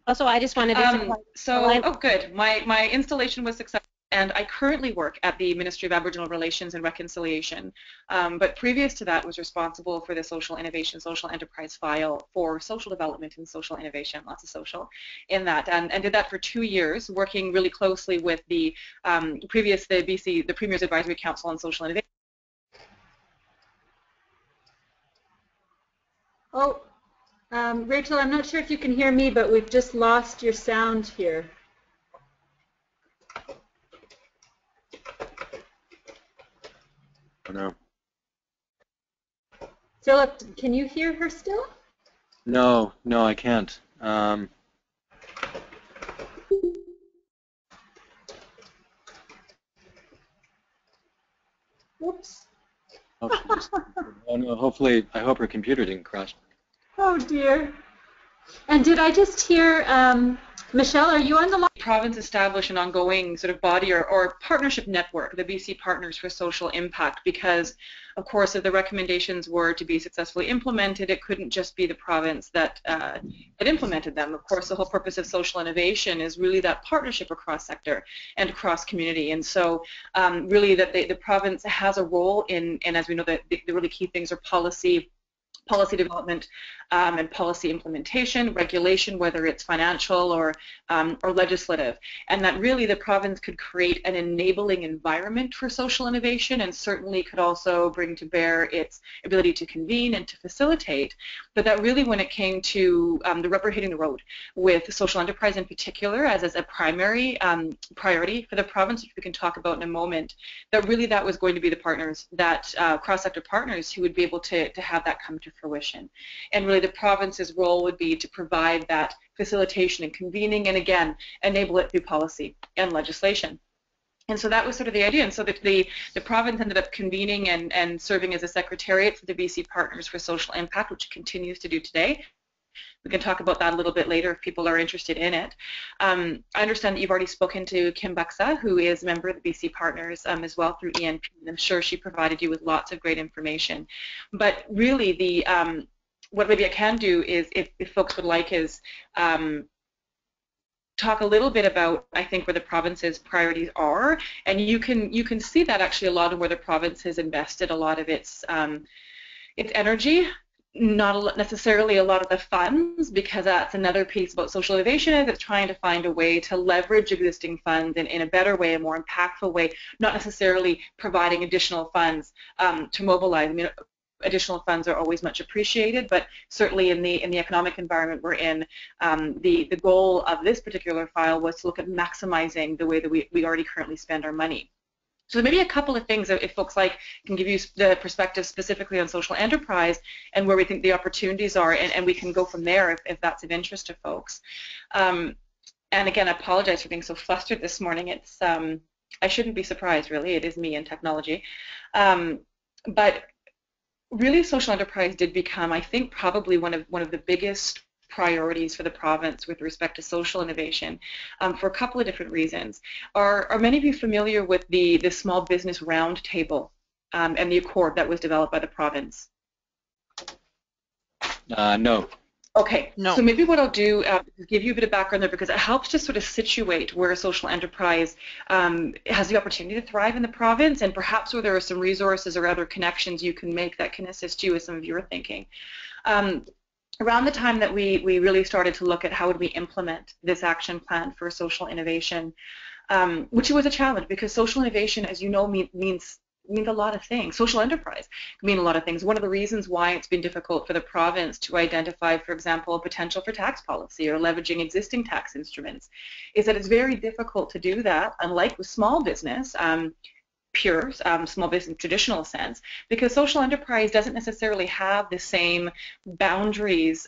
Also, I just wanted to oh, good. My installation was successful, and I currently work at the Ministry of Aboriginal Relations and Reconciliation. But previous to that, was responsible for the social innovation, social enterprise file for social development and social innovation, lots of social in that, and did that for 2 years, working really closely with the the Premier's Advisory Council on Social Innovation. Oh. Rachel, I'm not sure if you can hear me, but we've just lost your sound here. Oh, no. Philip, can you hear her still? No, I can't. Whoops. Oh no, hopefully, I hope her computer didn't crash. Oh dear. And did I just hear, Michelle, are you on the line? The province established an ongoing sort of body or partnership network, the BC Partners for Social Impact, because, of course, if the recommendations were to be successfully implemented, it couldn't just be the province that had implemented them. Of course, the whole purpose of social innovation is really that partnership across sector and across community. And so really that the province has a role in, and as we know, the really key things are policy development and policy implementation, regulation, whether it's financial or legislative, and that really the province could create an enabling environment for social innovation, and certainly could also bring to bear its ability to convene and to facilitate, but that really when it came to the rubber hitting the road with social enterprise in particular as a primary priority for the province, which we can talk about in a moment, that really that was going to be the partners, that cross-sector partners who would be able to have that come to fruition. And really the province's role would be to provide that facilitation and convening, and again, enable it through policy and legislation. And so that was sort of the idea. And so the province ended up convening and serving as a secretariat for the BC Partners for Social Impact, which it continues to do today. We can talk about that a little bit later if people are interested in it. I understand that you've already spoken to Kim Buxa, who is a member of the BC Partners as well through ENP, and I'm sure she provided you with lots of great information. But really, what maybe I can do is, if folks would like, is talk a little bit about, I think, where the province's priorities are, and you can see that actually a lot of where the province has invested a lot of its energy. Not necessarily a lot of the funds, because that's another piece about social innovation, is it's trying to find a way to leverage existing funds in a better way, a more impactful way, not necessarily providing additional funds to mobilize. I mean, additional funds are always much appreciated, but certainly in the economic environment we're in, the goal of this particular file was to look at maximizing the way that we already currently spend our money. So maybe a couple of things, if folks like, can give you the perspective specifically on social enterprise and where we think the opportunities are, and we can go from there if that's of interest to folks. And again, I apologize for being so flustered this morning. It's I shouldn't be surprised, really. It is me and technology. But really, social enterprise did become, I think, probably one of the biggest priorities for the province with respect to social innovation for a couple of different reasons. Are many of you familiar with the Small Business Roundtable and the accord that was developed by the province? No. Okay, no. So maybe what I'll do is give you a bit of background there, because it helps to sort of situate where social enterprise has the opportunity to thrive in the province, and perhaps where there are some resources or other connections you can make that can assist you with some of your thinking. Around the time that we really started to look at how would we implement this action plan for social innovation, which was a challenge, because social innovation, as you know, means a lot of things. Social enterprise can mean a lot of things. One of the reasons why it's been difficult for the province to identify, for example, potential for tax policy or leveraging existing tax instruments is that it's very difficult to do that, unlike with small business, pure small business traditional sense, because social enterprise doesn't necessarily have the same boundaries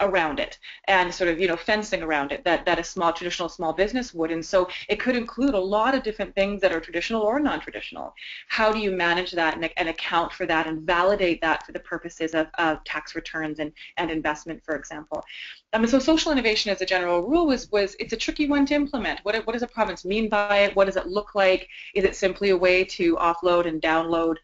around it and sort of, you know, fencing around it that a traditional small business would. And so it could include a lot of different things that are traditional or non-traditional. How do you manage that and account for that and validate that for the purposes of tax returns and investment, for example? And so social innovation as a general rule it's a tricky one to implement. What does a province mean by it? What does it look like? Is it simply a way to offload and download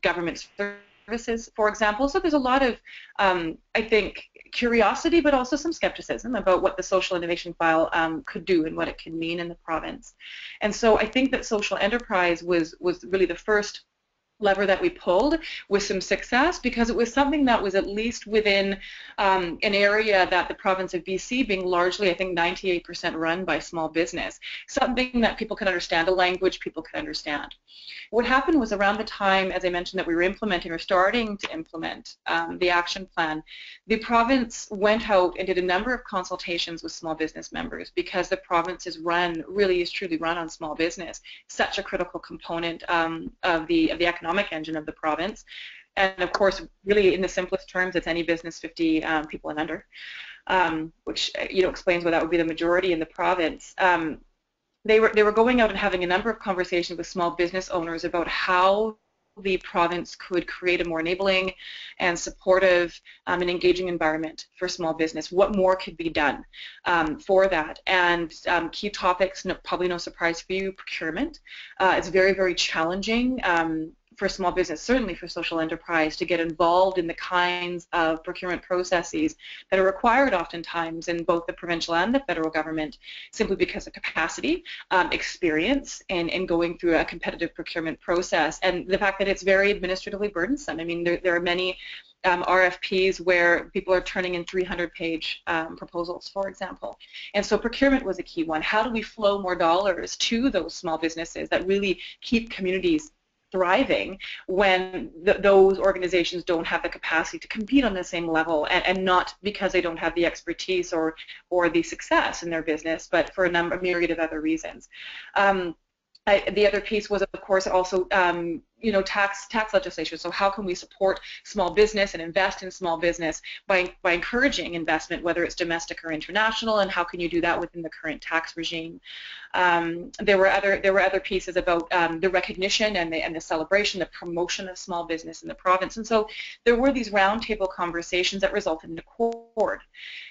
government services, for example? So there's a lot of, I think, curiosity, but also some skepticism about what the social innovation file could do and what it can mean in the province. And so I think that social enterprise was really the first lever that we pulled with some success, because it was something that was at least within an area that the province of BC, being largely, I think, 98% run by small business, something that people could understand, a language people could understand. What happened was around the time, as I mentioned, that we were implementing or starting to implement the action plan, the province went out and did a number of consultations with small business members, because the province is truly run on small business, such a critical component of the economic engine of the province. And of course, really in the simplest terms, it's any business 50 people and under, which explains why that would be the majority in the province. They were going out and having a number of conversations with small business owners about how the province could create a more enabling and supportive and engaging environment for small business. What more could be done for that? And key topics, probably no surprise for you, procurement. It's very, very challenging for small business, certainly for social enterprise, to get involved in the kinds of procurement processes that are required oftentimes in both the provincial and the federal government, simply because of capacity, experience in going through a competitive procurement process, and the fact that it's very administratively burdensome. I mean, there are many RFPs where people are turning in 300-page proposals, for example. And so procurement was a key one. How do we flow more dollars to those small businesses that really keep communities thriving when those organizations don't have the capacity to compete on the same level, and not because they don't have the expertise or the success in their business, but for a myriad of other reasons. The other piece was, of course, also tax legislation. So how can we support small business and invest in small business by encouraging investment, whether it's domestic or international, and how can you do that within the current tax regime? There were other pieces about the recognition and the celebration, the promotion of small business in the province. And so there were these roundtable conversations that resulted in an accord.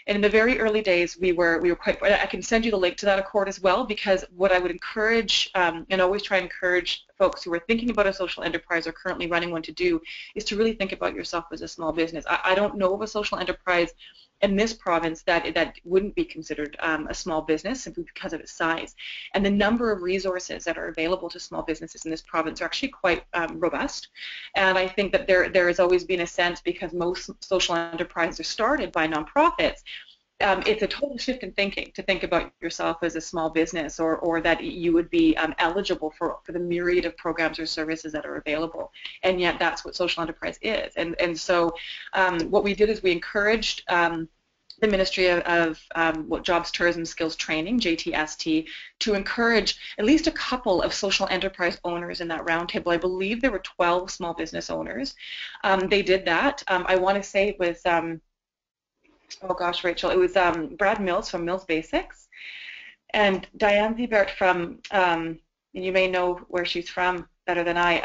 And in the very early days, we were quite. I can send you the link to that accord as well, because what I would encourage and always try and encourage folks who are thinking about a social enterprise or currently running one to do is to really think about yourself as a small business. I don't know of a social enterprise in this province that wouldn't be considered a small business simply because of its size. And the number of resources that are available to small businesses in this province are actually quite robust. And I think that there has always been a sense, because most social enterprises are started by nonprofits, it's a total shift in thinking to think about yourself as a small business, or that you would be eligible for the myriad of programs or services that are available. And yet that's what social enterprise is. And so what we did is we encouraged the Ministry of Jobs, Tourism, Skills Training, JTST, to encourage at least a couple of social enterprise owners in that roundtable. I believe there were 12 small business owners. They did that. I want to say it was oh gosh, Rachel, it was Brad Mills from Mills Basics, and Diane Thibert from, and you may know where she's from better than I,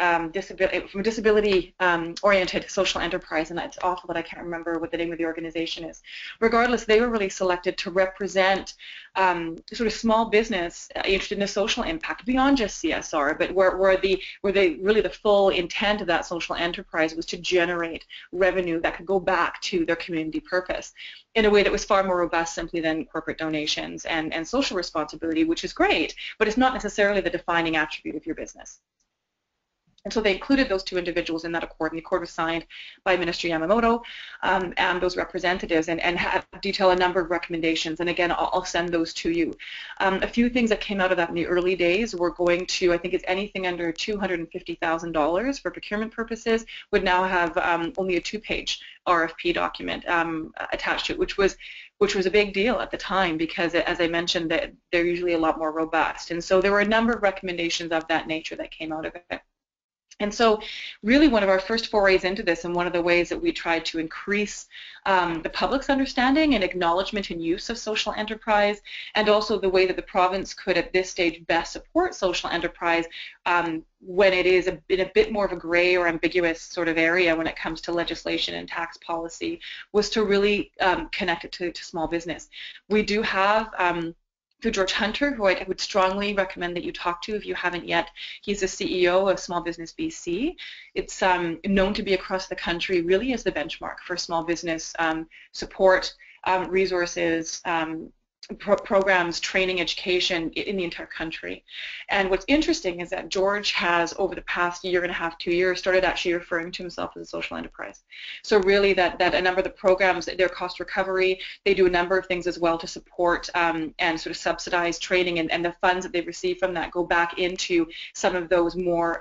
from a disability-oriented social enterprise, and it's awful that I can't remember what the name of the organization is. Regardless, they were really selected to represent sort of small business interested in a social impact beyond just CSR, but where really the full intent of that social enterprise was to generate revenue that could go back to their community purpose in a way that was far more robust simply than corporate donations and social responsibility, which is great, but it's not necessarily the defining attribute of your business. And so they included those two individuals in that accord, and the accord was signed by Minister Yamamoto and those representatives, and detail a number of recommendations. And again, I'll send those to you. A few things that came out of that in the early days were going to, I think it's anything under $250,000 for procurement purposes, would now have only a 2-page RFP document attached to it, which was a big deal at the time, because, as I mentioned, that they're usually a lot more robust. And so there were a number of recommendations of that nature that came out of it. And so really one of our first forays into this, and one of the ways that we tried to increase the public's understanding and acknowledgement and use of social enterprise, and also the way that the province could at this stage best support social enterprise when it is in a bit more of a gray or ambiguous sort of area when it comes to legislation and tax policy, was to really connect it to small business. We do have through George Hunter, who I would strongly recommend that you talk to if you haven't yet. He's the CEO of Small Business BC. It's known to be across the country really as the benchmark for small business support, resources, programs, training, education in the entire country. And what's interesting is that George has, over the past year and a half, 2 years, started actually referring to himself as a social enterprise. So really that a number of the programs, their cost recovery, they do a number of things as well to support and sort of subsidize training, and the funds that they receive from that go back into some of those more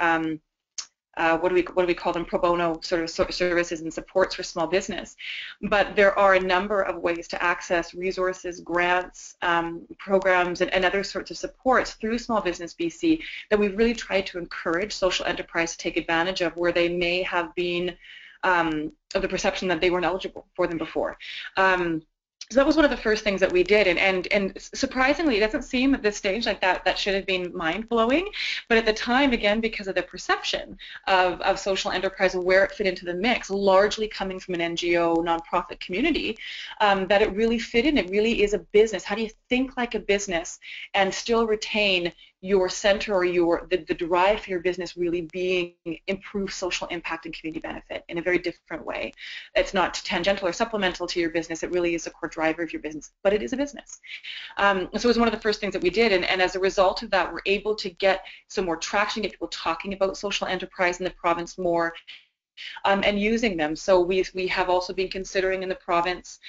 what do we call them, pro bono sort of services and supports for small business. But there are a number of ways to access resources, grants, programs, and other sorts of supports through Small Business BC that we've really tried to encourage social enterprise to take advantage of, where they may have been of the perception that they weren't eligible for them before. So that was one of the first things that we did, and surprisingly, it doesn't seem at this stage like that should have been mind-blowing, but at the time, again, because of the perception of social enterprise and where it fit into the mix, largely coming from an NGO, nonprofit community, that it really fit in. It really is a business. How do you think like a business and still retain your center or the drive for your business really being improved social impact and community benefit in a very different way? It's not tangential or supplemental to your business. It really is a core driver of your business, but it is a business. So it was one of the first things that we did, and as a result of that, we're able to get some more traction, get people talking about social enterprise in the province more, and using them. So we have also been considering in the province,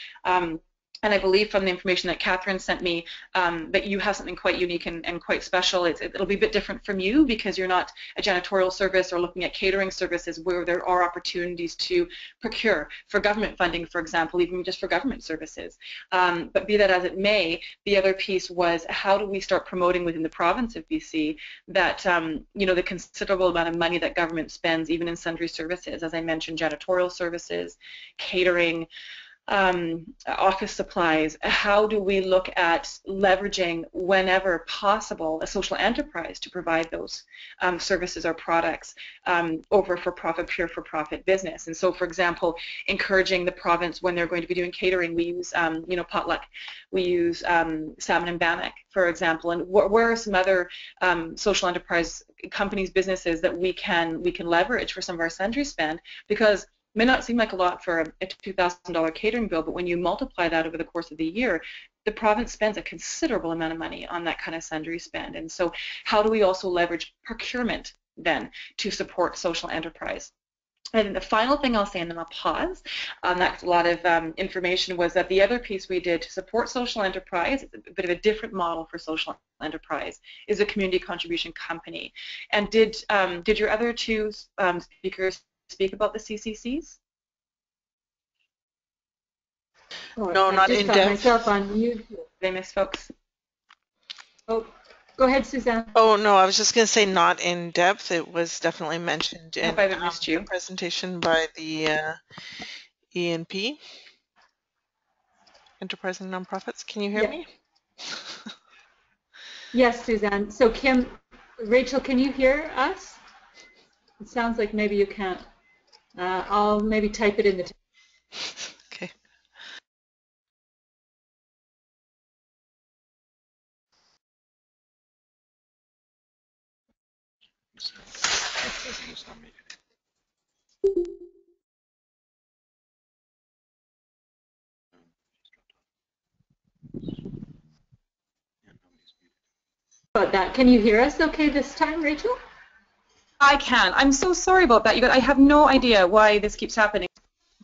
and I believe from the information that Catherine sent me, that you have something quite unique and quite special. It'll be a bit different from you because you're not a janitorial service or looking at catering services, where there are opportunities to procure for government funding, for example, even just for government services. But be that as it may, the other piece was, how do we start promoting within the province of BC that the considerable amount of money that government spends, even in sundry services, as I mentioned, janitorial services, catering, office supplies, how do we look at leveraging, whenever possible, a social enterprise to provide those services or products over for-profit, pure for-profit business? And so, for example, encouraging the province, when they're going to be doing catering, we use potluck, we use salmon and bannock, for example, and where are some other social enterprise companies, businesses that we can leverage for some of our sundry spend, because it may not seem like a lot for a $2,000 catering bill, but when you multiply that over the course of the year, the province spends a considerable amount of money on that kind of sundry spend. And so how do we also leverage procurement then to support social enterprise? And then the final thing I'll say, and then I'll pause, that's a lot of information, was that the other piece we did to support social enterprise, it's a bit of a different model for social enterprise, is a community contribution company. And did your other two speakers speak about the CCCs? No, not in depth. Myself on mute. They miss folks. Oh, go ahead, Suzanne. Oh no, I was just going to say not in depth. It was definitely mentioned in the presentation by the ENP, Enterprising Nonprofits. Can you hear me? Yes, Suzanne. So Rachel, can you hear us? It sounds like maybe you can't. I'll maybe type it in the Okay. About that. Can you hear us okay this time, Rachel? I can. I'm so sorry about that. I have no idea why this keeps happening.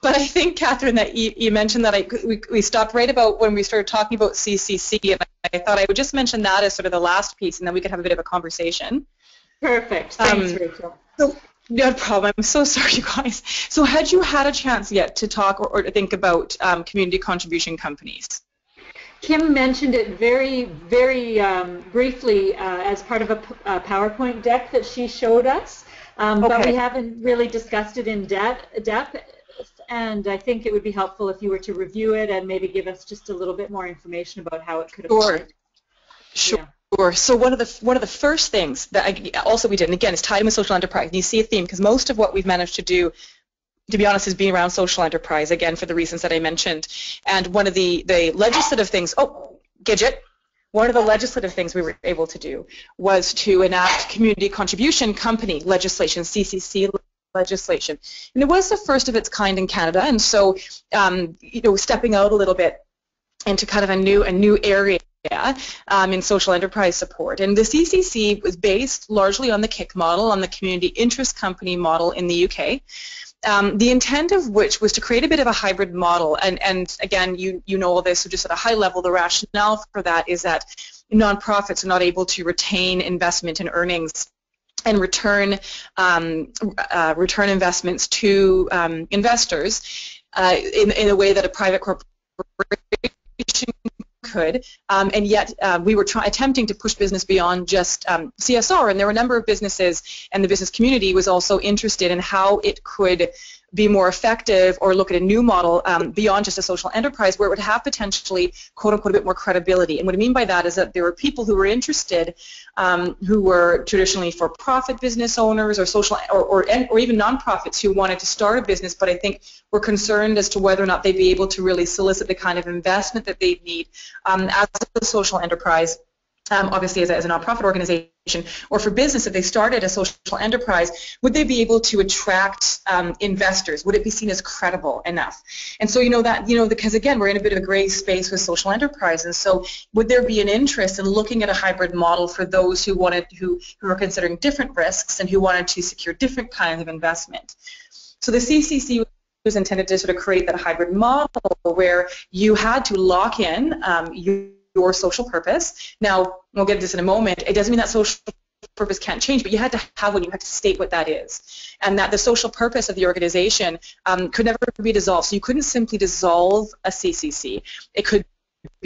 But I think, Catherine, that you mentioned that we stopped right about when we started talking about CCC, and I thought I would just mention that as sort of the last piece, and then we could have a bit of a conversation. Perfect. Thanks, Rachel. So, no problem. I'm so sorry, you guys. So had you had a chance yet to talk or to think about community contribution companies? Kim mentioned it very, very briefly as part of a PowerPoint deck that she showed us, but we haven't really discussed it in depth, and I think it would be helpful if you were to review it and maybe give us just a little bit more information about how it could apply. Sure. Yeah. So one of the first things that we did, and again, it's tied in with social enterprise, and you see a theme, because most of what we've managed to do, to be honest, is being around social enterprise, again, for the reasons that I mentioned. And one of the legislative things, Gidget, one of the legislative things we were able to do was to enact community contribution company legislation, CCC legislation. And it was the first of its kind in Canada, and so, stepping out a little bit into kind of a new area in social enterprise support. And the CCC was based largely on the KIC model, on the community interest company model in the UK. The intent of which was to create a bit of a hybrid model, and again, you know all this, so just at a high level, the rationale for that is that nonprofits are not able to retain investment and earnings and return investments to investors in a way that a private corporation could, and yet we were attempting to push business beyond just CSR, and there were a number of businesses, and the business community was also interested in how it could be more effective or look at a new model beyond just a social enterprise where it would have potentially, quote unquote, a bit more credibility. And what I mean by that is that there were people who were interested who were traditionally for-profit business owners or social or even nonprofits who wanted to start a business, but I think were concerned as to whether or not they'd be able to really solicit the kind of investment that they'd need as a social enterprise. Obviously as a nonprofit organization, or for business, if they started a social enterprise, would they be able to attract investors? Would it be seen as credible enough? And so because again, we're in a bit of a gray space with social enterprises, so would there be an interest in looking at a hybrid model for those who are considering different risks and who wanted to secure different kinds of investment? So the CCC was intended to sort of create that hybrid model where you had to lock in your social purpose. Now, we'll get to this in a moment. It doesn't mean that social purpose can't change, but you had to have one. You had to state what that is, and that the social purpose of the organization could never be dissolved. So you couldn't simply dissolve a CCC. It could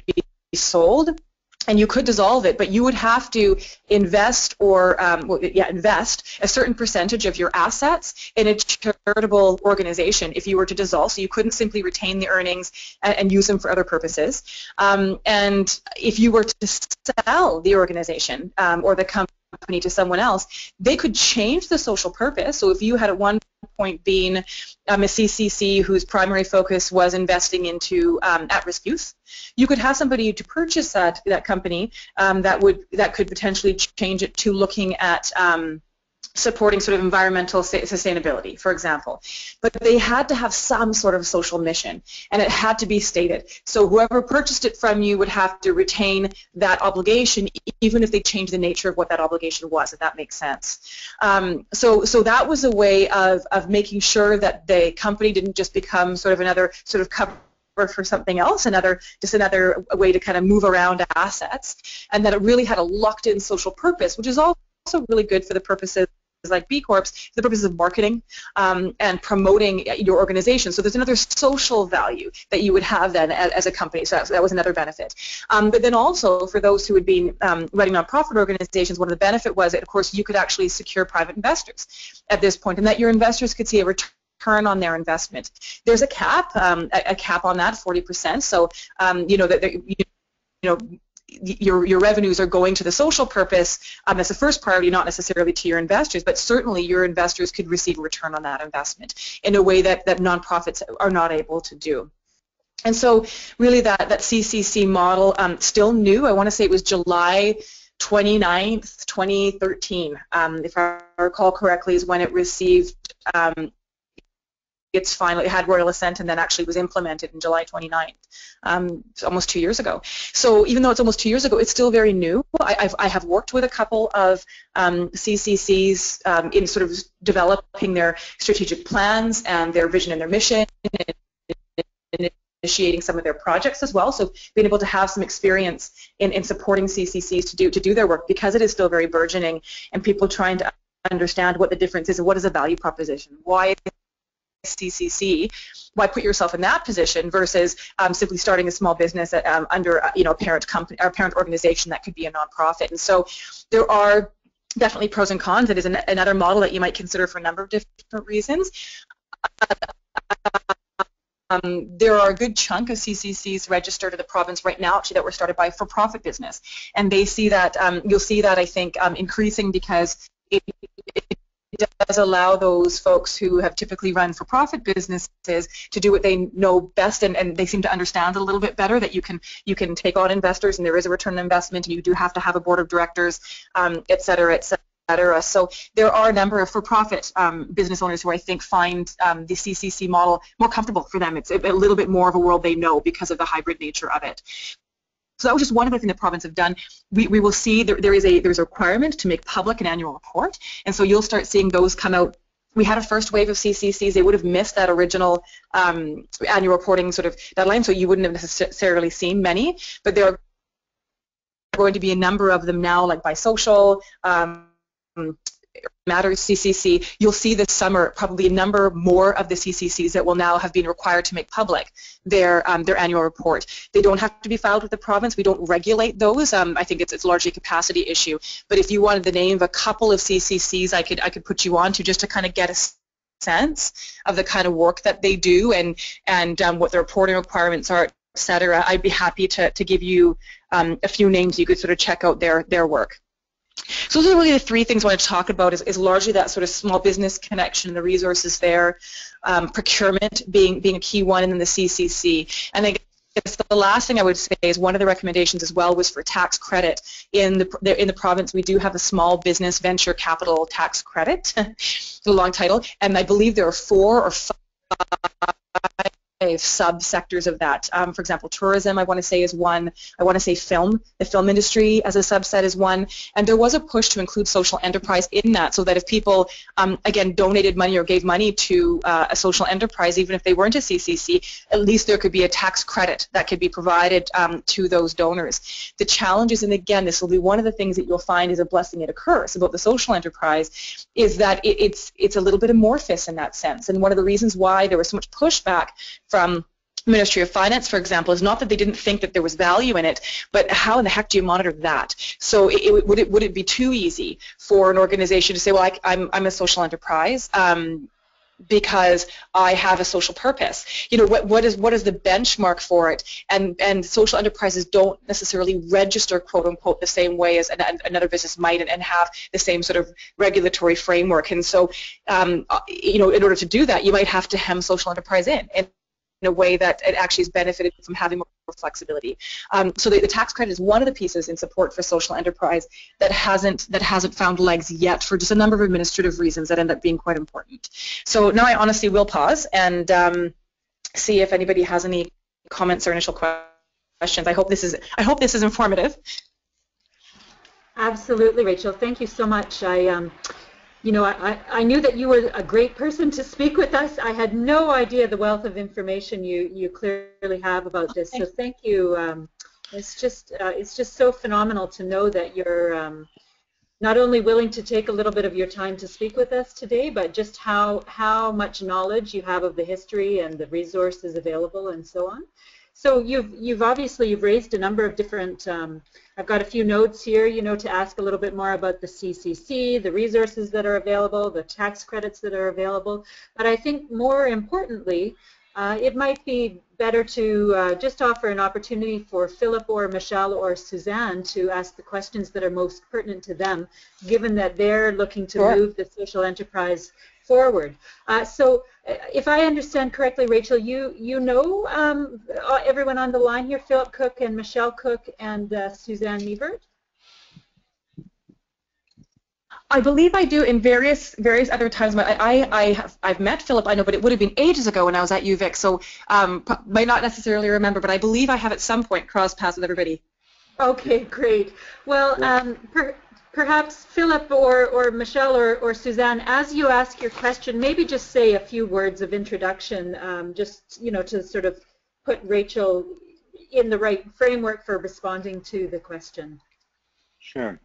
be sold, and you could dissolve it, but you would have to invest invest a certain percentage of your assets in a charitable organization if you were to dissolve. So you couldn't simply retain the earnings and use them for other purposes. And if you were to sell the organization or the company to someone else, they could change the social purpose. So if you had at one point been a CCC whose primary focus was investing into at-risk youth, you could have somebody to purchase that company that could potentially change it to looking at supporting sort of environmental sustainability, for example. But they had to have some sort of social mission, and it had to be stated. So whoever purchased it from you would have to retain that obligation, even if they changed the nature of what that obligation was, if that makes sense. So that was a way of making sure that the company didn't just become sort of another sort of cover for something else, another way to kind of move around assets, and that it really had a locked-in social purpose, which is also really good for the purposes like B Corps, the purposes of marketing and promoting your organization. So there's another social value that you would have then as a company. So that was another benefit. But then also for those who had been running nonprofit organizations, one of the benefit was that, of course, you could actually secure private investors at this point, and that your investors could see a return on their investment. There's a cap on that, 40%. So your revenues are going to the social purpose as the first priority, not necessarily to your investors, but certainly your investors could receive a return on that investment in a way that nonprofits are not able to do. And so really that CCC model, still new. I want to say it was July 29th, 2013, if I recall correctly, is when it received it had royal assent and then actually was implemented in July 29th, almost 2 years ago. So even though it's almost 2 years ago, it's still very new. I have worked with a couple of CCCs in sort of developing their strategic plans and their vision and their mission, and initiating some of their projects as well. So being able to have some experience in supporting CCCs to do their work, because it is still very burgeoning, and people trying to understand what the difference is and what is a value proposition. Why CCC, why put yourself in that position versus simply starting a small business under a parent company or parent organization that could be a nonprofit. And so there are definitely pros and cons. It is another model that you might consider for a number of different reasons. There are a good chunk of CCCs registered in the province right now, actually, that were started by for-profit business, and they see that you'll see that, I think, increasing, because it does allow those folks who have typically run for-profit businesses to do what they know best, and they seem to understand it a little bit better, that you can take on investors and there is a return on investment, and you do have to have a board of directors, et cetera, et cetera. So there are a number of for-profit business owners who I think find the CCC model more comfortable for them. It's a little bit more of a world they know because of the hybrid nature of it. So that was just one of the things the province have done. We will see there's a requirement to make public an annual report, and so you'll start seeing those come out. We had a first wave of CCCs. They would have missed that original annual reporting sort of deadline, so you wouldn't have necessarily seen many, but there are going to be a number of them now, like by social, Matters CCC. You'll see this summer probably a number more of the CCCs that will now have been required to make public their annual report. They don't have to be filed with the province. We don't regulate those. I think it's largely a capacity issue. But if you wanted the name of a couple of CCCs, I could put you on to, just to kind of get a sense of the kind of work that they do and what the reporting requirements are, et cetera. I'd be happy to give you a few names you could sort of check out their work. So those are really the three things I want to talk about, is largely that sort of small business connection, the resources there, procurement being a key one, and then the CCC. And I guess the last thing I would say is one of the recommendations as well was for tax credit. In the province, we do have a small business venture capital tax credit, it's a long title, and I believe there are 4 or 5 subsectors of that. For example, tourism, I want to say, is one. I want to say film. The film industry as a subset is one. And there was a push to include social enterprise in that, so that if people, again, donated money or gave money to a social enterprise, even if they weren't a CCC, at least there could be a tax credit that could be provided to those donors. The challenge is, and again, this will be one of the things that you'll find is a blessing and a curse about the social enterprise, is that it's a little bit amorphous in that sense. And one of the reasons why there was so much pushback from Ministry of Finance, for example, is not that they didn't think that there was value in it, but how in the heck do you monitor that? So would it be too easy for an organization to say, well, I'm a social enterprise because I have a social purpose? You know, what is the benchmark for it? And social enterprises don't necessarily register, quote unquote, the same way as another business might, and have the same sort of regulatory framework. And so, you know, in order to do that, you might have to hem social enterprise in a way that it actually has benefited from having more flexibility. So the tax credit is one of the pieces in support for social enterprise that hasn't found legs yet, for just a number of administrative reasons that end up being quite important. So now I honestly will pause and see if anybody has any comments or initial questions. I hope this is informative. Absolutely, Rachel. Thank you so much. You know, I knew that you were a great person to speak with us. I had no idea the wealth of information you clearly have about this. So thank you. It's just so phenomenal to know that you're not only willing to take a little bit of your time to speak with us today, but just how much knowledge you have of the history and the resources available and so on. So you've obviously raised a number of different. I've got a few notes here, you know, to ask a little bit more about the CCC, the resources that are available, the tax credits that are available. But I think more importantly, it might be better to just offer an opportunity for Philip or Michelle or Suzanne to ask the questions that are most pertinent to them, given that they're looking to move the social enterprise forward. So if I understand correctly, Rachel, you know everyone on the line here, Philip Cook and Michelle Cook and Suzanne Nievert? I believe I do in various other times. I've met Philip, I know, but it would have been ages ago when I was at UVic, so might not necessarily remember, but I believe I have at some point crossed paths with everybody. Okay, great. Well, perhaps Philip or Michelle or Suzanne, as you ask your question, maybe just say a few words of introduction, just, you know, to sort of put Rachel in the right framework for responding to the question. Sure.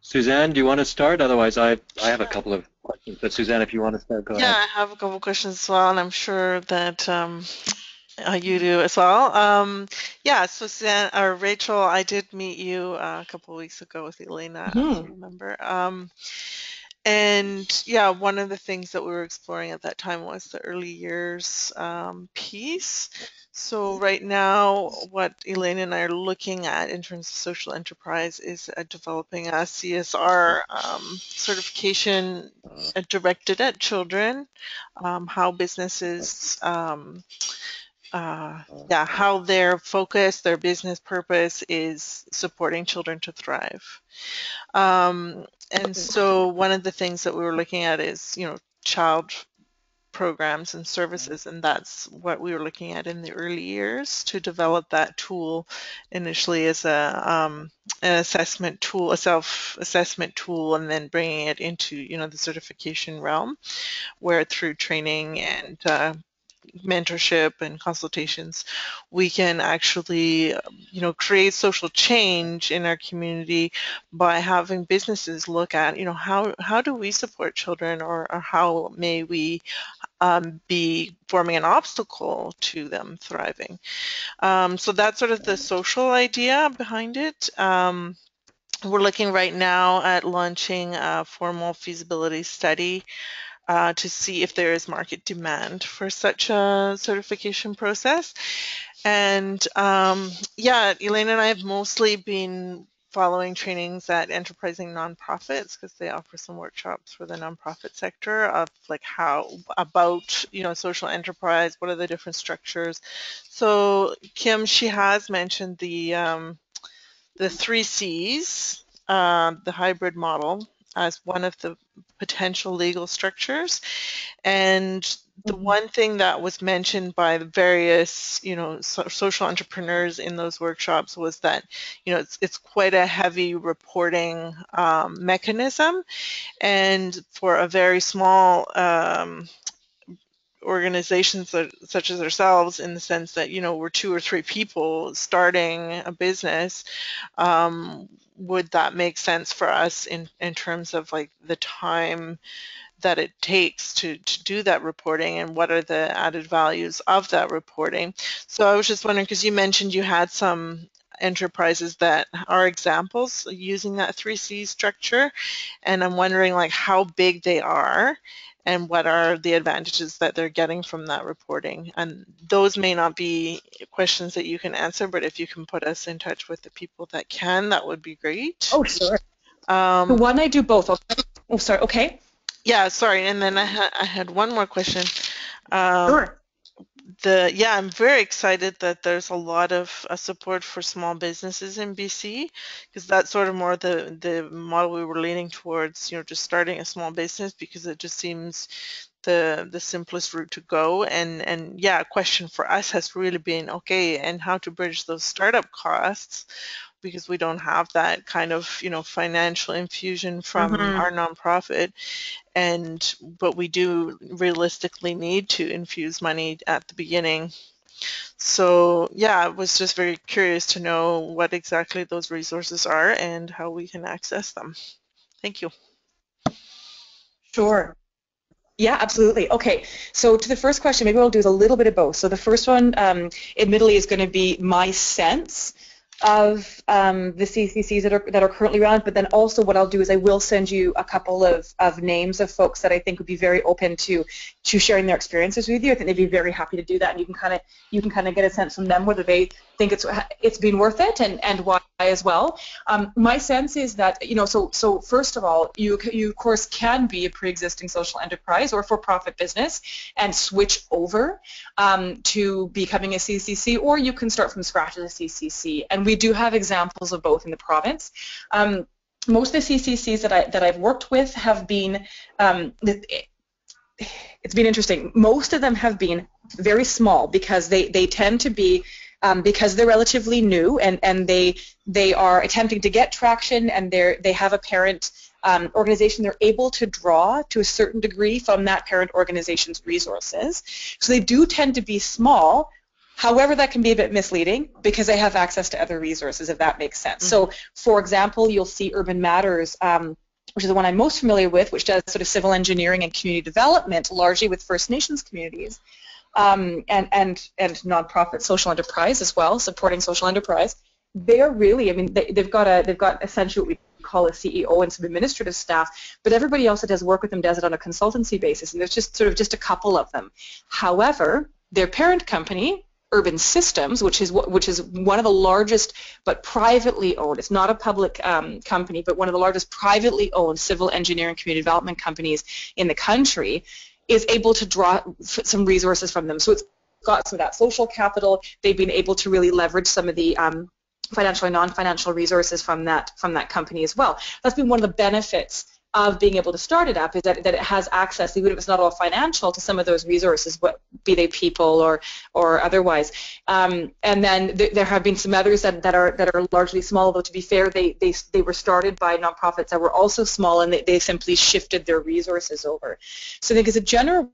Suzanne, do you want to start? Otherwise, I have a couple of questions. But Suzanne, if you want to start, go ahead. Yeah, I have a couple of questions as well, and I'm sure that you do as well. Yeah, so Suzanne or Rachel, I did meet you a couple of weeks ago with Elena, if you remember. And yeah, one of the things that we were exploring at that time was the early years piece. So right now, what Elaine and I are looking at in terms of social enterprise is developing a CSR certification directed at children, how businesses, how their focus, their business purpose is supporting children to thrive. And so one of the things that we were looking at is, child programs and services, and that's what we were looking at in the early years to develop that tool initially as an assessment tool, a self-assessment tool, and then bringing it into, the certification realm, where through training and mentorship and consultations, we can actually, create social change in our community by having businesses look at, how do we support children, or how may we be forming an obstacle to them thriving. So that's sort of the social idea behind it. We're looking right now at launching a formal feasibility study to see if there is market demand for such a certification process. And Elaine and I have mostly been following trainings at enterprising nonprofits, because they offer some workshops for the nonprofit sector of like how about social enterprise, what are the different structures. So Kim, she has mentioned the 3 Cs, the hybrid model, as one of the potential legal structures. And the one thing that was mentioned by the various, social entrepreneurs in those workshops was that, it's quite a heavy reporting mechanism, and for a very small organizations such as ourselves, in the sense that we're 2 or 3 people starting a business, would that make sense for us in terms of like the time that it takes to do that reporting, and what are the added values of that reporting. So I was just wondering, because you mentioned you had some enterprises that are examples using that 3C structure, and I'm wondering like how big they are and what are the advantages that they're getting from that reporting. And those may not be questions that you can answer, but if you can put us in touch with the people that can, that would be great. Oh, sure. The one I do both. Oh, sorry. Okay. Yeah, sorry. And then I had one more question. Sure. I'm very excited that there's a lot of support for small businesses in BC, because that's sort of more the model we were leaning towards, just starting a small business, because it just seems the simplest route to go. And a question for us has really been, okay, and how to bridge those startup costs, because we don't have that kind of financial infusion from our nonprofit, but we do realistically need to infuse money at the beginning. So I was just very curious to know what exactly those resources are and how we can access them. Thank you. Sure. Yeah, absolutely. Okay, so to the first question, maybe I'll do a little bit of both. So the first one, admittedly, is going to be my sense of the CCCs that are currently around, but then also what I'll do is I will send you a couple of names of folks that I think would be very open to sharing their experiences with you. I think they'd be very happy to do that, and you can kind of get a sense from them whether they think it's been worth it and why as well. My sense is that so first of all, you of course can be a pre-existing social enterprise or for-profit business and switch over to becoming a CCC, or you can start from scratch as a CCC, and we do have examples of both in the province. Most of the CCCs that I've worked with have been, it's been interesting. Most of them have been very small, because they tend to be, because they're relatively new, and they are attempting to get traction, and they have a parent organization. They're able to draw to a certain degree from that parent organization's resources. So they do tend to be small. However, that can be a bit misleading, because they have access to other resources, if that makes sense. So, for example, you'll see Urban Matters, which is the one I'm most familiar with, which does sort of civil engineering and community development, largely with First Nations communities, and nonprofit social enterprise as well, supporting social enterprise. They're really, they've got essentially what we call a CEO and some administrative staff, but everybody else that does work with them does it on a consultancy basis, and there's just a couple of them. However, their parent company, Urban Systems, which is one of the largest but privately owned, it's not a public company, but one of the largest privately owned civil engineering community development companies in the country, is able to draw some resources from them. So it's got some of that social capital. They've been able to really leverage some of the financial and non-financial resources from that company as well. That's been one of the benefits of being able to start it up, is that it has access, even if it's not all financial, to some of those resources, be they people or otherwise. And then there have been some others that are largely small, though to be fair, they were started by nonprofits that were also small, and they simply shifted their resources over. So I think as a general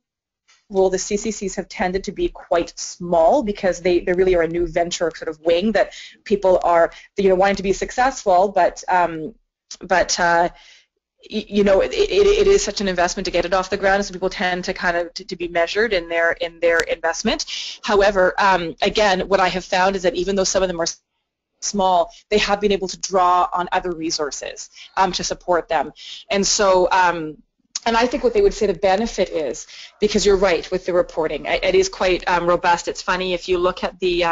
rule, the CCCs have tended to be quite small because they really are a new venture sort of wing that people are wanting to be successful, but it is such an investment to get it off the ground, so people tend to kind of to be measured in their investment. However, again, what I have found is that even though some of them are small, they have been able to draw on other resources to support them. And so and I think what they would say the benefit is, because you're right with the reporting, it is quite robust. It's funny, if you look at the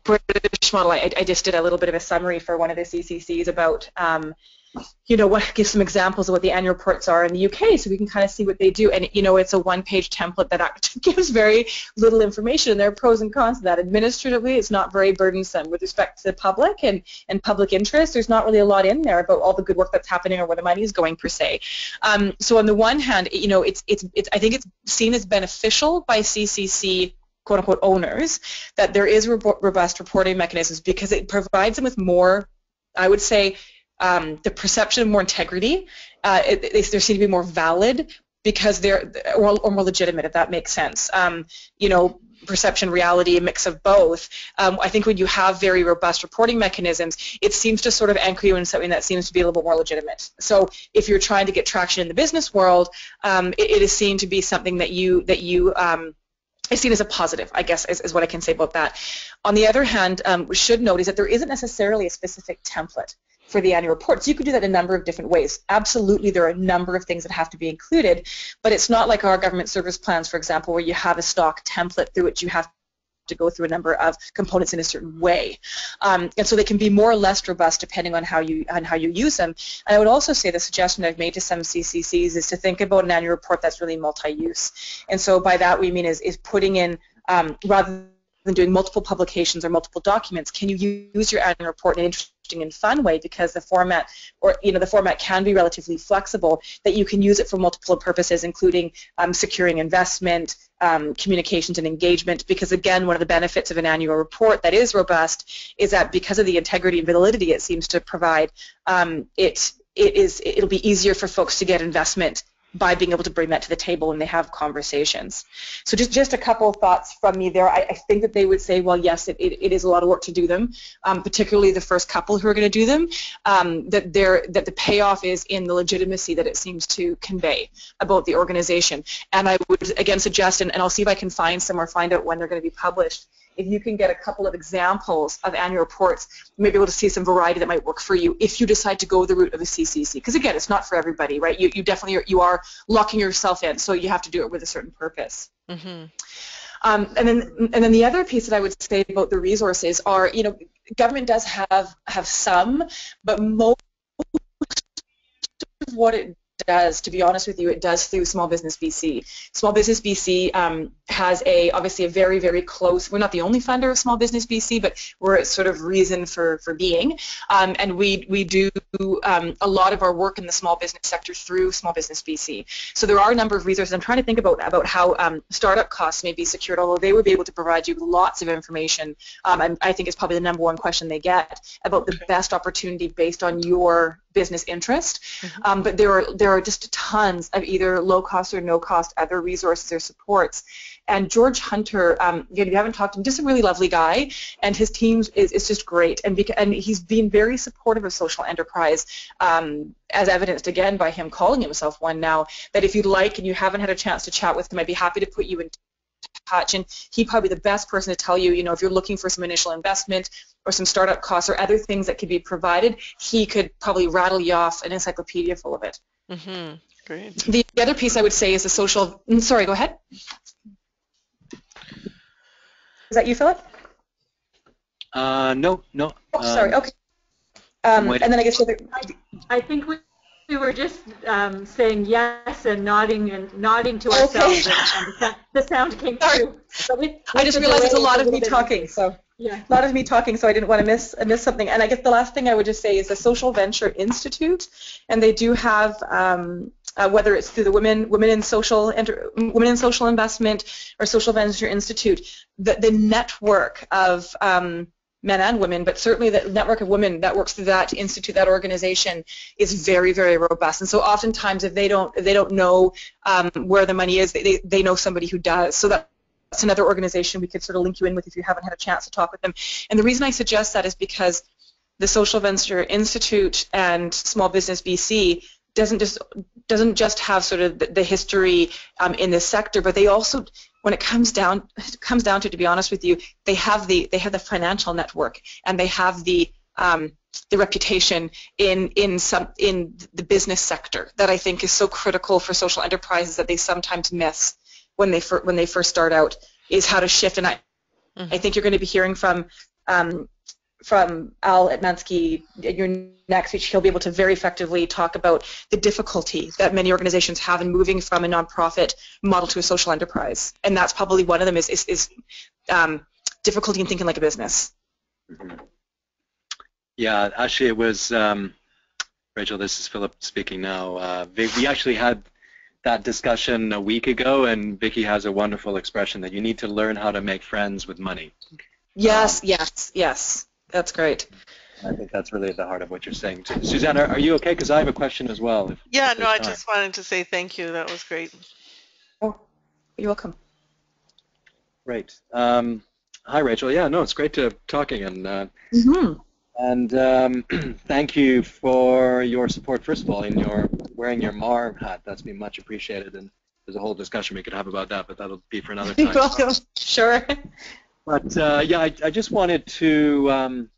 British model, I just did a little bit of a summary for one of the CCCs about give some examples of what the annual reports are in the UK, so we can kind of see what they do. And it's a one-page template that actually gives very little information, and there are pros and cons to that. Administratively, it's not very burdensome. With respect to the public and public interest, there's not really a lot in there about all the good work that's happening or where the money is going per se. So on the one hand, I think it's seen as beneficial by CCC quote-unquote owners that there is robust reporting mechanisms, because it provides them with more, I would say, the perception of more integrity. They seem to be more valid because they're or more legitimate, if that makes sense. Perception, reality, a mix of both. I think when you have very robust reporting mechanisms, it seems to sort of anchor you in something that seems to be a little bit more legitimate. So if you're trying to get traction in the business world, it is seen to be something that you is seen as a positive, I guess, is what I can say about that. On the other hand, we should note is that there isn't necessarily a specific template for the annual report. So you could do that in a number of different ways. Absolutely, there are a number of things that have to be included, but it's not like our government service plans, for example, where you have a stock template through which you have to go through a number of components in a certain way. And so they can be more or less robust depending on how you use them. And I would also say the suggestion I've made to some CCCs is to think about an annual report that's really multi-use. And so by that we mean is putting in, rather than doing multiple publications or multiple documents, can you use your annual report in an interesting and fun way, because the format can be relatively flexible, that you can use it for multiple purposes, including securing investment, communications and engagement, because again, one of the benefits of an annual report that is robust is that because of the integrity and validity it seems to provide, it'll be easier for folks to get investment by being able to bring that to the table when they have conversations. So just a couple of thoughts from me there. I think that they would say, well, yes, it is a lot of work to do them, particularly the first couple who are going to do them, that the payoff is in the legitimacy that it seems to convey about the organization. And I would again suggest, and I'll see if I can find some or find out when they're going to be published, if you can get a couple of examples of annual reports, you may be able to see some variety that might work for you if you decide to go the route of a CCC. Because again, it's not for everybody, right? You definitely are locking yourself in, so you have to do it with a certain purpose. Mm-hmm. And then the other piece that I would say about the resources are, government does have some, but most of what it does, to be honest with you, it does through Small Business BC. Small Business BC has obviously a very, very close, we're not the only funder of Small Business BC, but we're a sort of reason for being. And we do a lot of our work in the small business sector through Small Business BC. So there are a number of resources. I'm trying to think about how startup costs may be secured, although they would be able to provide you with lots of information. And I think it's probably the number one question they get about the best opportunity based on your business interest. Mm-hmm. But there are just tons of either low cost or no cost other resources or supports. And George Hunter, again, if you haven't talked to him, just a really lovely guy, and his team is just great. And he's been very supportive of social enterprise, as evidenced again by him calling himself one now. That if you'd like and you haven't had a chance to chat with him, I'd be happy to put you in touch, and he'd probably be the best person to tell you, if you're looking for some initial investment or some startup costs or other things that could be provided, he could probably rattle you off an encyclopedia full of it. Mm-hmm. Great. The other piece I would say is the social, sorry, go ahead. Is that you, Philip? No. Oh, sorry, okay. And then I guess I think we were just saying yes and nodding to ourselves, and the sound came through. So I just realized it's a lot of me talking, so yeah, a lot of me talking, so I didn't want to miss something. And I guess the last thing I would just say is the Social Venture Institute, and they do have whether it's through the Women in Social Investment or Social Venture Institute, the network of men and women, but certainly the network of women that works through that institute, that organization, is very, very robust. And so oftentimes, if they don't know where the money is, they know somebody who does. So that's another organization we could sort of link you in with if you haven't had a chance to talk with them. And the reason I suggest that is because the Social Venture Institute and Small Business BC doesn't just have sort of the history in this sector, but they also, when it comes down to be honest with you, they have the financial network, and they have the reputation in the business sector that I think is so critical for social enterprises that they sometimes miss when they first start out, is how to shift. And I think you're going to be hearing from Al Etmansky in your next speech. He'll be able to very effectively talk about the difficulty that many organizations have in moving from a nonprofit model to a social enterprise, and that's probably one of them is difficulty in thinking like a business. Yeah, actually, it was Rachel. This is Philip speaking now. We actually had that discussion a week ago, and Vicky has a wonderful expression that you need to learn how to make friends with money. Yes. That's great. I think that's really at the heart of what you're saying. Suzanne, are you okay? Because I have a question as well. Yeah, no, I just wanted to say thank you. That was great. Oh, you're welcome. Great. Hi, Rachel. Yeah, no, it's great to talking, and thank you for your support, first of all, in your wearing your MAR hat. That's been much appreciated, and there's a whole discussion we could have about that, but that'll be for another time. You're welcome. Sure. But yeah, I just wanted to,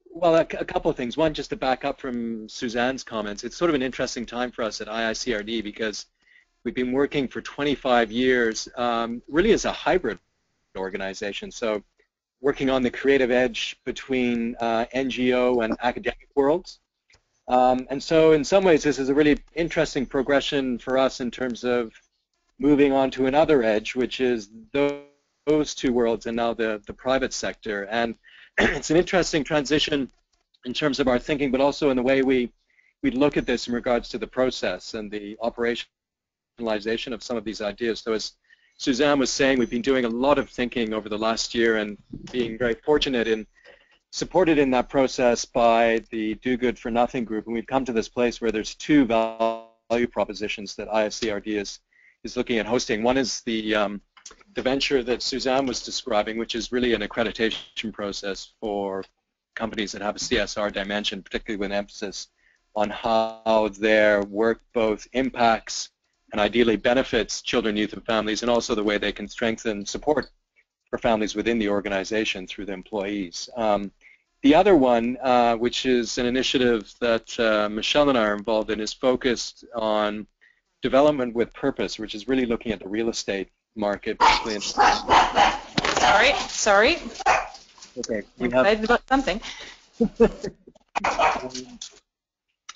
well, a couple of things. One, just to back up from Suzanne's comments, it's sort of an interesting time for us at IICRD because we've been working for 25 years really as a hybrid organization. So working on the creative edge between NGO and academic worlds. And so in some ways, this is a really interesting progression for us in terms of moving on to another edge, which is those two worlds and now the private sector. And it's an interesting transition in terms of our thinking, but also in the way we look at this in regards to the process and the operationalization of some of these ideas. So as Suzanne was saying, we've been doing a lot of thinking over the last year and being very fortunate and supported in that process by the Do Good for Nothing group. And we've come to this place where there's two value propositions that IICRD is looking at hosting. One is the venture that Suzanne was describing, which is really an accreditation process for companies that have a CSR dimension, particularly with an emphasis on how their work both impacts and ideally benefits children, youth, and families, and also the way they can strengthen support for families within the organization through the employees. The other one, which is an initiative that Michelle and I are involved in, is focused on development with purpose, which is really looking at the real estate market. Sorry. Okay. I'm excited about something.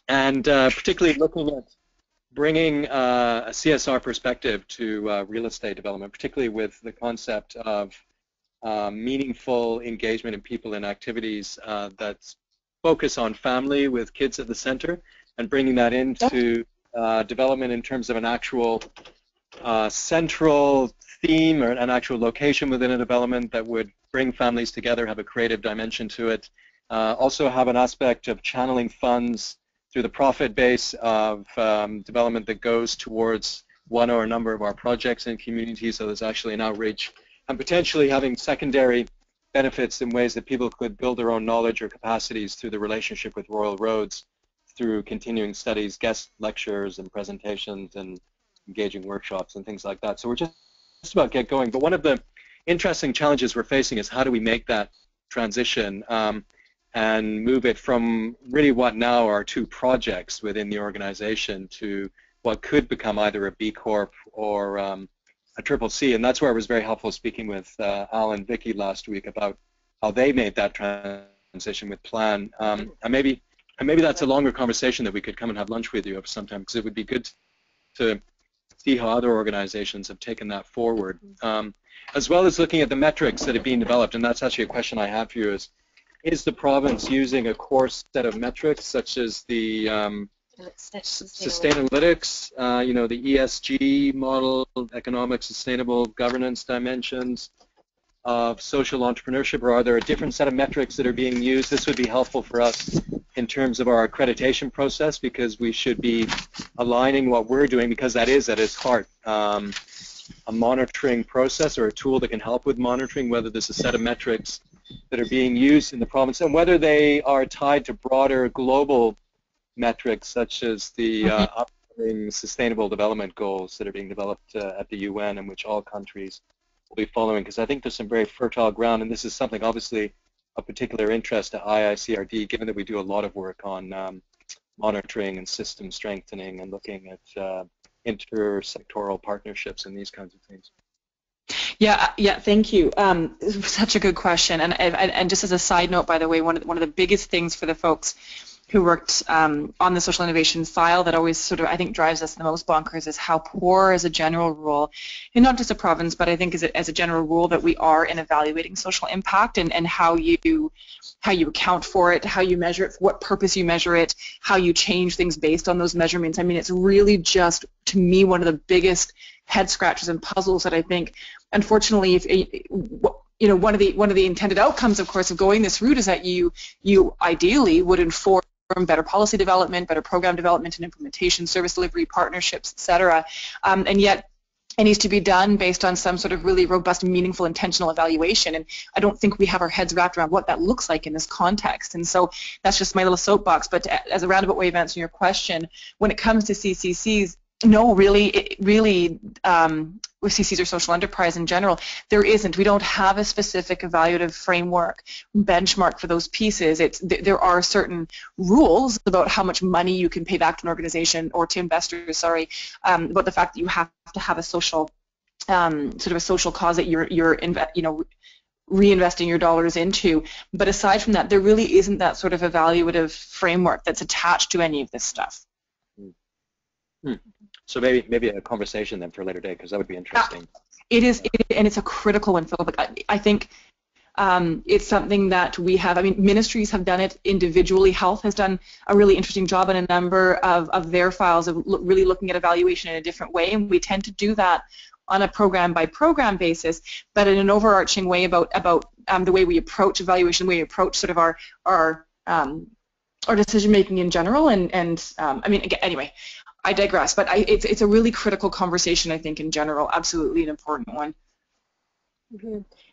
And particularly looking at bringing a CSR perspective to real estate development, particularly with the concept of meaningful engagement in people and activities that focus on family with kids at the center, and bringing that into development in terms of an actual central theme or an actual location within a development that would bring families together, have a creative dimension to it, also have an aspect of channeling funds through the profit base of development that goes towards one or a number of our projects in communities, so there's actually an outreach, and potentially having secondary benefits in ways that people could build their own knowledge or capacities through the relationship with Royal Roads, through continuing studies, guest lectures and presentations and engaging workshops and things like that. So we're just about get going, but one of the interesting challenges we're facing is how do we make that transition and move it from really what now are two projects within the organization to what could become either a B Corp or a Triple C. And that's where it was very helpful speaking with Al and Vicky last week about how they made that transition with Plan. And maybe that's a longer conversation that we could come and have lunch with you sometime, because it would be good to see how other organizations have taken that forward, as well as looking at the metrics that are being developed. And that's actually a question I have for you: is the province using a core set of metrics such as the Sustainalytics, the ESG model, economic sustainable governance dimensions of social entrepreneurship, or are there a different set of metrics that are being used? This would be helpful for us in terms of our accreditation process, because we should be aligning what we're doing, because that is at its heart a monitoring process or a tool that can help with monitoring, whether there's a set of metrics that are being used in the province and whether they are tied to broader global metrics such as the upcoming sustainable development goals that are being developed at the UN, and which all countries will be following, because I think there's some very fertile ground, and this is something obviously of particular interest to IICRD, given that we do a lot of work on monitoring and system strengthening and looking at intersectoral partnerships and these kinds of things. Yeah, thank you. Such a good question. And just as a side note, by the way, one of the biggest things for the folks who worked on the social innovation file that always sort of, I think, drives us the most bonkers is how poor, as a general rule, and not just a province, but I think as a general rule, that we are in evaluating social impact and how you account for it, how you measure it, for what purpose you measure it, how you change things based on those measurements. I mean, it's really just, to me, one of the biggest head scratches and puzzles that I think, unfortunately, one of the intended outcomes, of course, of going this route is that you ideally would inform better policy development, better program development and implementation, service delivery, partnerships, etc. And yet it needs to be done based on some sort of really robust, meaningful, intentional evaluation. And I don't think we have our heads wrapped around what that looks like in this context. And so that's just my little soapbox. But as a roundabout way of answering your question, when it comes to CCCs, no, really, with CCs or social enterprise in general, there isn't. We don't have a specific evaluative framework, benchmark for those pieces. There are certain rules about how much money you can pay back to an organization or to investors, about the fact that you have to have a social, sort of a social cause that you're reinvesting your dollars into. But aside from that, there really isn't that sort of evaluative framework that's attached to any of this stuff. So maybe a conversation then for a later day, because that would be interesting. It is, and it's a critical one, Philip. I think it's something that we have. I mean, ministries have done it individually. Health has done a really interesting job in a number of their files of really looking at evaluation in a different way, and we tend to do that on a program-by-program basis, but in an overarching way about the way we approach evaluation, the way we approach sort of our decision-making in general. And I mean, again, anyway, I digress, but it's a really critical conversation, I think, in general, absolutely an important one.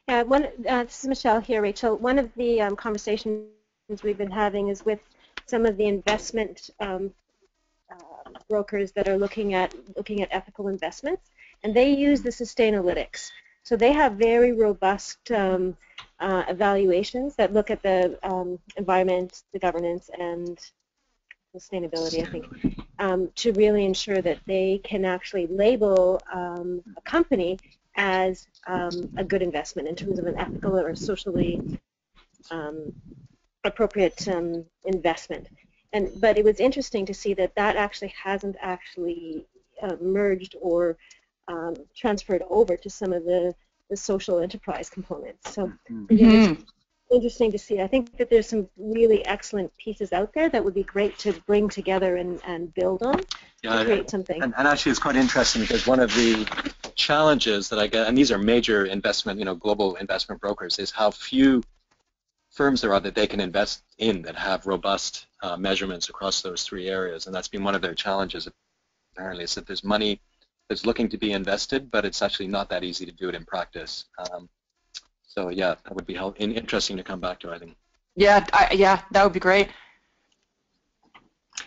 Yeah, this is Michelle here, Rachel. One of the conversations we've been having is with some of the investment brokers that are looking at ethical investments, and they use the Sustainalytics. So they have very robust evaluations that look at the environment, the governance, and sustainability, I think, to really ensure that they can actually label a company as a good investment in terms of an ethical or socially appropriate investment. But it was interesting to see that actually hasn't actually merged or transferred over to some of the social enterprise components. So again, it's interesting to see. I think that there's some really excellent pieces out there that would be great to bring together and build on to create something. And actually it's quite interesting, because one of the challenges that I get, and these are major investment, global investment brokers, is how few firms there are that they can invest in that have robust measurements across those three areas. And that's been one of their challenges, apparently, is that there's money that's looking to be invested, but it's actually not that easy to do it in practice. So yeah, that would be interesting to come back to, I think. Yeah, that would be great.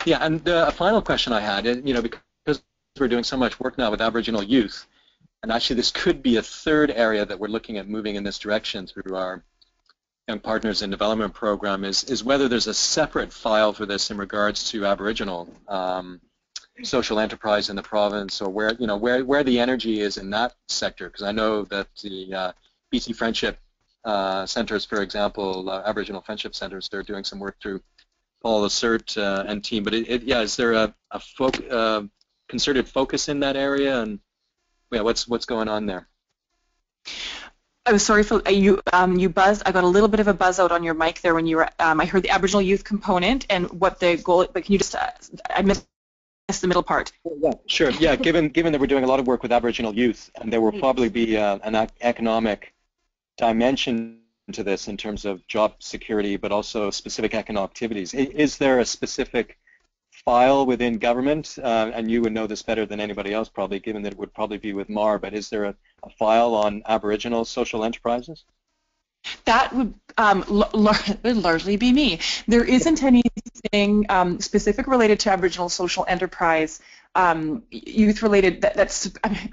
Yeah, and a final question I had, because we're doing so much work now with Aboriginal youth, and actually this could be a third area that we're looking at moving in this direction through our Young Partners in Development program, is whether there's a separate file for this in regards to Aboriginal social enterprise in the province, or where the energy is in that sector, because I know that the BC Friendship Centres, for example, Aboriginal Friendship Centres, they're doing some work through Paul Lacert and team. But is there a concerted focus in that area, and what's going on there? I was sorry, Phil, you buzzed. I got a little bit of a buzz out on your mic there when you were. I heard the Aboriginal youth component and what the goal. But can you just? I missed the middle part. Yeah, sure. Yeah, given that we're doing a lot of work with Aboriginal youth, and there will probably be an economic dimension to this in terms of job security, but also specific economic activities. Is there a specific file within government, and you would know this better than anybody else probably, given that it would probably be with MAR, but is there a file on Aboriginal social enterprises? That would largely be me. There isn't anything specific related to Aboriginal social enterprise, youth related.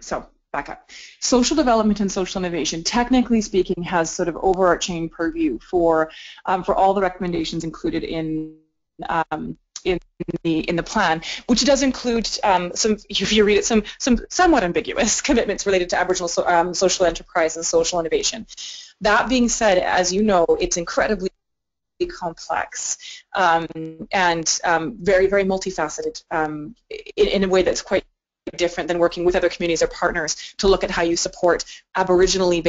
So back up. Social development and social innovation, technically speaking, has sort of overarching purview for all the recommendations included in the plan, which does include some, if you read it, some somewhat ambiguous commitments related to Aboriginal social enterprise and social innovation. That being said, as you know, it's incredibly complex and very, very multifaceted in a way that's quite different than working with other communities or partners to look at how you support Aboriginally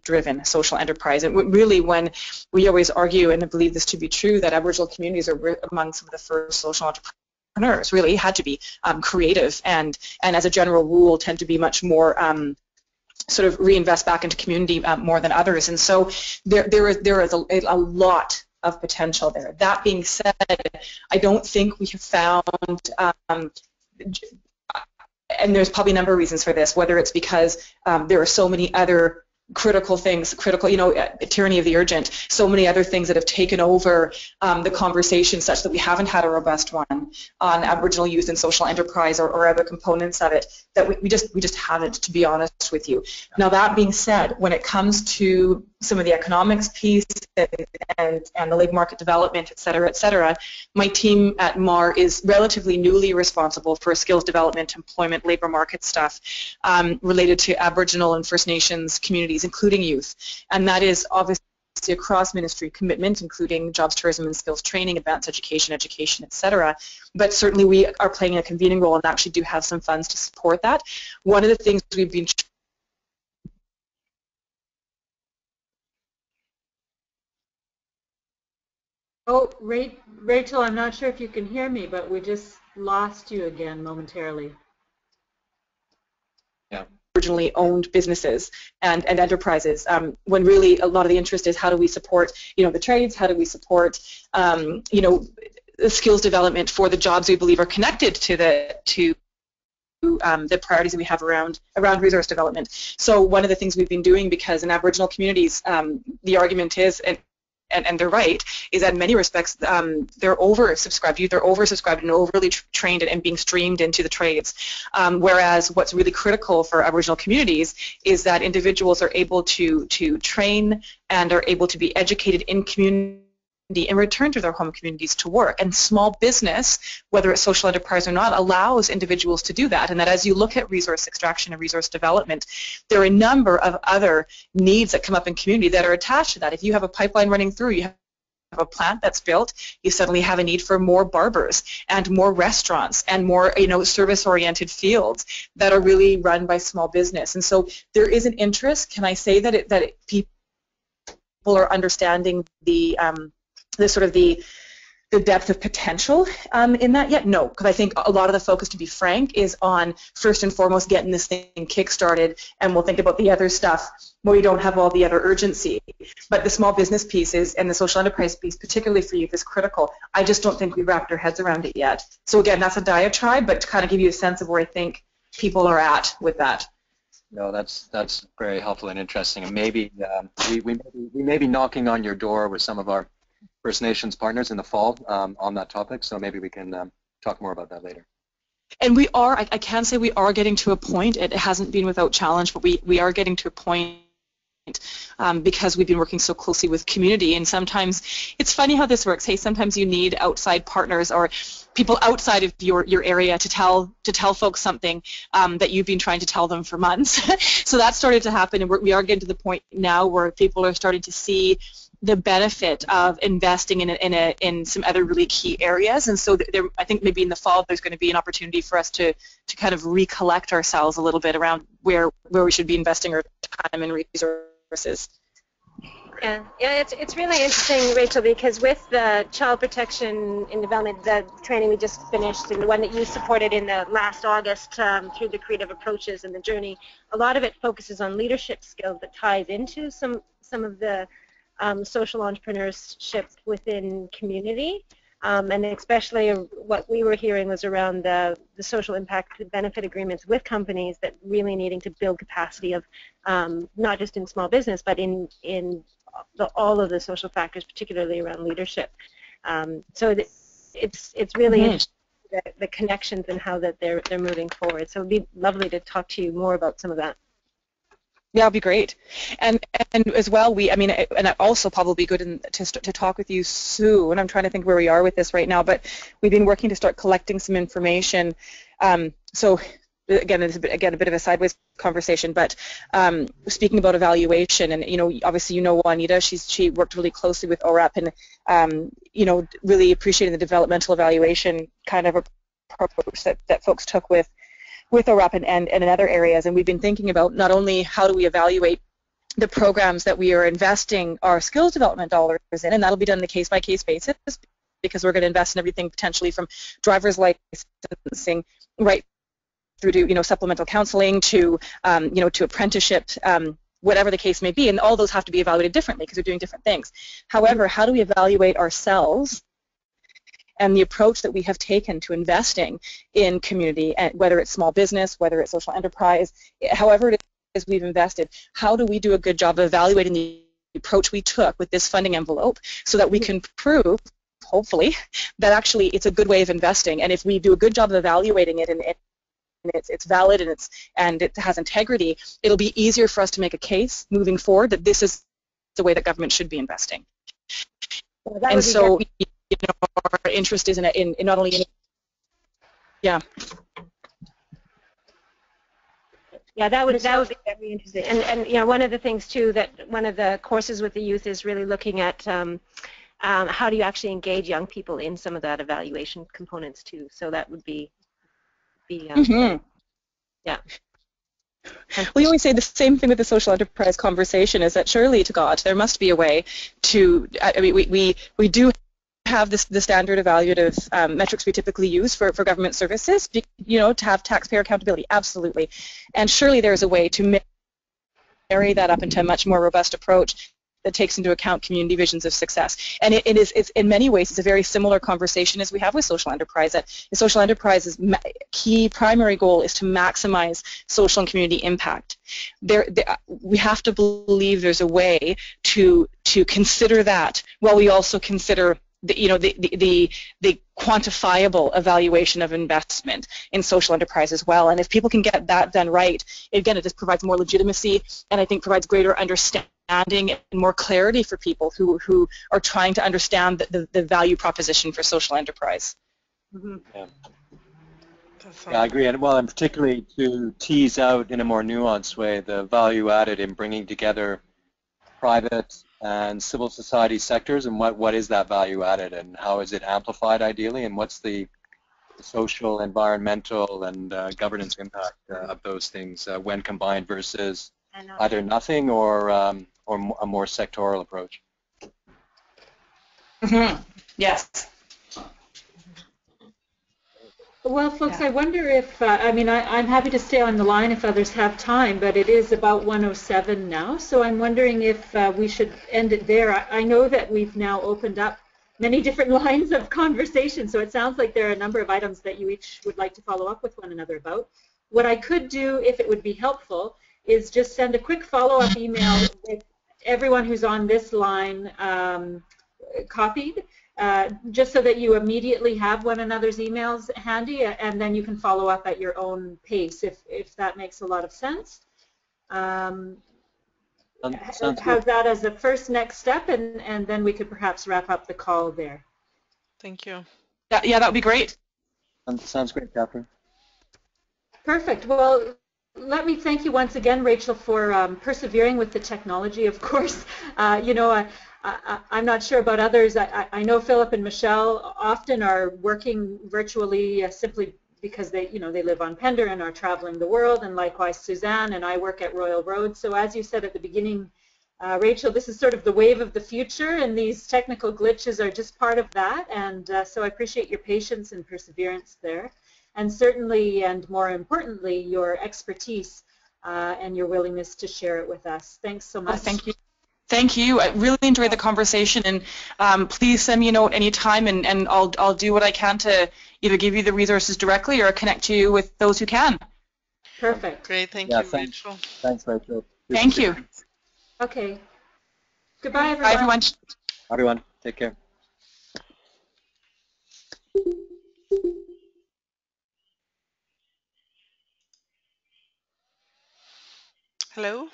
driven social enterprise. And really, when we always argue, and I believe this to be true, that Aboriginal communities are among some of the first social entrepreneurs, really had to be creative and as a general rule tend to be much more sort of reinvest back into community more than others. And so there is a lot of potential there. That being said, I don't think we have found and there's probably a number of reasons for this, whether it's because there are so many other critical, tyranny of the urgent, so many other things that have taken over the conversation such that we haven't had a robust one on Aboriginal youth and social enterprise or other components of it, that we just haven't, to be honest with you. Now, that being said, when it comes to some of the economics piece and the labor market development, et cetera, my team at MAR is relatively newly responsible for skills development, employment, labor market stuff related to Aboriginal and First Nations communities, including youth. And that is obviously a cross-ministry commitment, including jobs, tourism, and skills training, advanced education, et cetera. But certainly we are playing a convening role and actually do have some funds to support that. One of the things we've been Oh, Rachel, I'm not sure if you can hear me, but we just lost you again momentarily. Yeah. Originally owned businesses and enterprises, when really a lot of the interest is how do we support, the trades, how do we support, the skills development for the jobs we believe are connected to the priorities that we have around resource development. So one of the things we've been doing, because in Aboriginal communities, the argument is, and they're right, is that in many respects they're oversubscribed. They're oversubscribed and overly trained and being streamed into the trades. Whereas what's really critical for Aboriginal communities is that individuals are able to train and are able to be educated in community and return to their home communities to work. And small business, whether it's social enterprise or not, allows individuals to do that. And that as you look at resource extraction and resource development, there are a number of other needs that come up in community that are attached to that. If you have a pipeline running through, you have a plant that's built, you suddenly have a need for more barbers and more restaurants and more service-oriented fields that are really run by small business. And so there is an interest. Can I say that people are understanding the depth of potential in that yet? No, because I think a lot of the focus, to be frank, is on first and foremost getting this thing kick-started, and we'll think about the other stuff where we don't have all the other urgency. But the small business pieces and the social enterprise piece, particularly for youth, is critical. I just don't think we've wrapped our heads around it yet. So again, that's a diatribe, but to kind of give you a sense of where I think people are at with that. No, that's very helpful and interesting. And maybe we may be knocking on your door with some of our First Nations partners in the fall on that topic, so maybe we can talk more about that later. And we are, I can say we are getting to a point, it hasn't been without challenge, but we are getting to a point because we've been working so closely with community, and sometimes it's funny how this works. Hey, sometimes you need outside partners or people outside of your area to tell folks something that you've been trying to tell them for months. So that started to happen, and we are getting to the point now where people are starting to see the benefit of investing in some other really key areas. And so there, I think maybe in the fall there's going to be an opportunity for us to kind of recollect ourselves a little bit around where we should be investing our time and resources. Yeah, it's really interesting, Rachel, because with the child protection in development, the training we just finished and the one that you supported in the last August through the creative approaches and the journey, a lot of it focuses on leadership skills that ties into some of the social entrepreneurship within community. And especially what we were hearing was around the social impact benefit agreements with companies that really needing to build capacity of not just in small business, but in all of the social factors, particularly around leadership. So it's really interesting, the connections and how that they're moving forward. So it'd be lovely to talk to you more about some of that. Yeah, it'd be great. And as well, and also probably good to talk with you soon. I'm trying to think where we are with this right now, but we've been working to start collecting some information. So again, it's a bit of a sideways conversation, but speaking about evaluation, and obviously Juanita, she worked really closely with ORAP, and really appreciating the developmental evaluation kind of approach that folks took with ORAP and in other areas. And we've been thinking about not only how do we evaluate the programs that we are investing our skills development dollars in, and that'll be done on a case-by-case basis, because we're going to invest in everything potentially from driver's licensing right through to supplemental counseling to to apprenticeship, whatever the case may be, and all those have to be evaluated differently because they're doing different things. However, how do we evaluate ourselves and the approach that we have taken to investing in community, whether it's small business, whether it's social enterprise, however it is we've invested, how do we do a good job of evaluating the approach we took with this funding envelope so that we can prove, hopefully, that actually it's a good way of investing. And if we do a good job of evaluating it and it's valid and it has integrity, it'll be easier for us to make a case moving forward that this is the way that government should be investing. Well, and so our interest is in not only yeah, that would be very interesting. And one of the things too, that one of the courses with the youth is really looking at how do you actually engage young people in some of that evaluation components too. So that would be yeah. We always say the same thing with the social enterprise conversation, is that surely to God there must be a way to, we do have the standard evaluative metrics we typically use for government services, to have taxpayer accountability, absolutely. And surely there's a way to marry that up into a much more robust approach that takes into account community visions of success. And it's in many ways it's a very similar conversation as we have with social enterprise. That the social enterprise's key primary goal is to maximize social and community impact. We have to believe there's a way to consider that while we also consider the quantifiable evaluation of investment in social enterprise as well. And if people can get that done right, again, it just provides more legitimacy, and I think provides greater understanding and more clarity for people who are trying to understand the value proposition for social enterprise. Mm-hmm. Yeah, I agree. And well, and particularly to tease out in a more nuanced way the value added in bringing together private and civil society sectors, and what is that value added, and how is it amplified ideally, and what's the social, environmental, and governance impact of those things when combined versus either nothing or a more sectoral approach. Mm-hmm. Yes. Well, folks, I wonder if, I'm happy to stay on the line if others have time, but it is about 1:07 now, so I'm wondering if we should end it there. I know that we've now opened up many different lines of conversation, so it sounds like there are a number of items that you each would like to follow up with one another about. What I could do, if it would be helpful, is just send a quick follow-up email with everyone who's on this line copied, just so that you immediately have one another's emails handy, and then you can follow up at your own pace if that makes a lot of sense. Sounds How's good. that as a first next step, and then we could perhaps wrap up the call there. Thank you. Yeah, that would be great. Sounds great, Catherine. Perfect. Well, let me thank you once again, Rachel, for persevering with the technology, of course. You know, I'm not sure about others. I know Philip and Michelle often are working virtually simply because they live on Pender and are traveling the world, and likewise Suzanne and I work at Royal Road. So as you said at the beginning, Rachel, this is sort of the wave of the future, and these technical glitches are just part of that. And so I appreciate your patience and perseverance there. And certainly, and more importantly, your expertise and your willingness to share it with us. Thanks so much. Oh, thank you. Thank you. I really enjoyed the conversation, and please send me a note anytime, and I'll do what I can to either give you the resources directly or connect you with those who can. Perfect. Great. Thank Yeah, you, thanks. Rachel. Thanks, Rachel. Thank you. Okay. Goodbye, everyone. Bye, everyone. Everyone, take care. Hello?